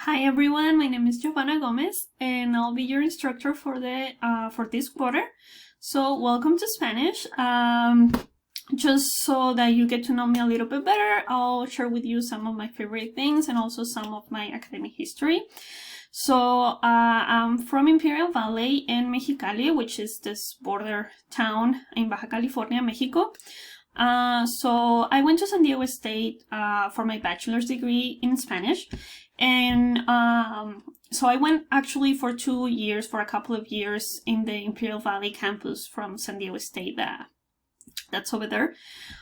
Hi everyone, my name is Giovanna Gomez and I'll be your instructor for this quarter. So welcome to Spanish. Just so that you get to know me a little bit better, I'll share with you some of my favorite things and also some of my academic history. So I'm from Imperial Valley in Mexicali, which is this border town in Baja California, Mexico. So I went to San Diego State for my bachelor's degree in Spanish, and so I went actually for a couple of years in the Imperial Valley campus from San Diego State. That's over there.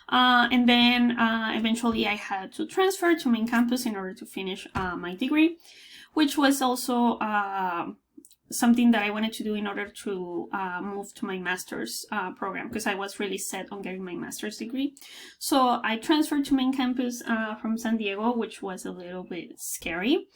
And then eventually I had to transfer to main campus in order to finish my degree, which was also something that I wanted to do in order to move to my master's program, because I was really set on getting my master's degree. So I transferred to main campus from San Diego, which was a little bit scary,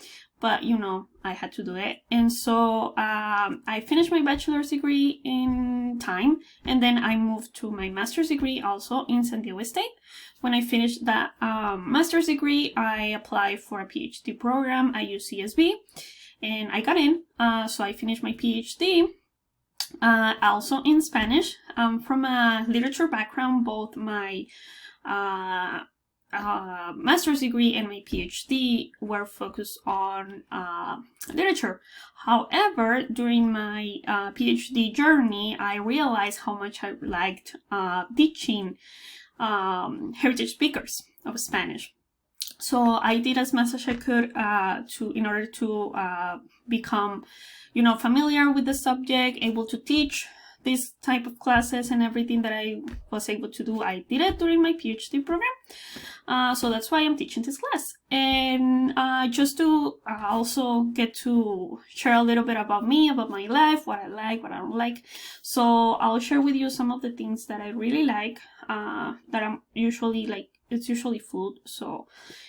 but you know, I had to do it. And so I finished my bachelor's degree in time, and then I moved to my master's degree also in San Diego State. When I finished that master's degree, I applied for a PhD program at UCSB, and I got in. So I finished my PhD also in Spanish. From a literature background, both my master's degree and my PhD were focused on literature. However, during my PhD journey, I realized how much I liked teaching heritage speakers of Spanish. So I did as much as I could in order to become, familiar with the subject, able to teach this type of classes, and everything that I was able to do, I did it during my PhD program. So that's why I'm teaching this class. And just to also get to share a little bit about me, about my life, what I like, what I don't like. So I'll share with you some of the things that I really like, that I'm usually like. It's usually food. So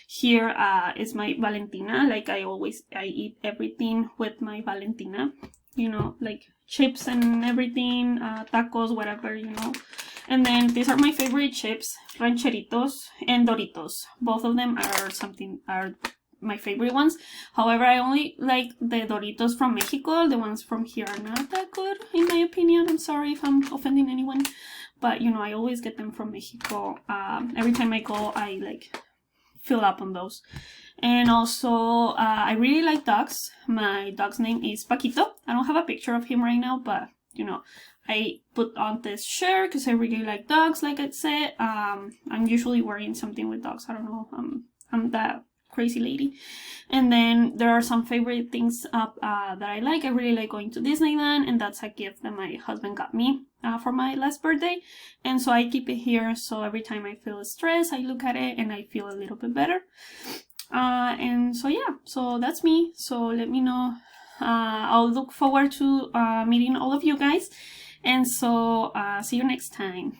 here is my Valentina. Like I eat everything with my Valentina, like chips and everything, tacos, whatever, And then these are my favorite chips, rancheritos and Doritos. Both of them are my favorite ones. However, I only like the Doritos from Mexico. The ones from here are not that good, in my opinion. I'm sorry if I'm offending anyone, but I always get them from Mexico. Every time I go, I fill up on those. And also, I really like dogs. My dog's name is Paquito. I don't have a picture of him right now, but I put on this shirt because I really like dogs. Like I said, I'm usually wearing something with dogs. I don't know. I'm that crazy lady. And then there are some favorite things that I like. I really like going to Disneyland, and that's a gift that my husband got me for my last birthday. And so I keep it here, so every time I feel stressed, I look at it and I feel a little bit better. And so yeah, so that's me. So let me know. I'll look forward to meeting all of you guys, and so see you next time.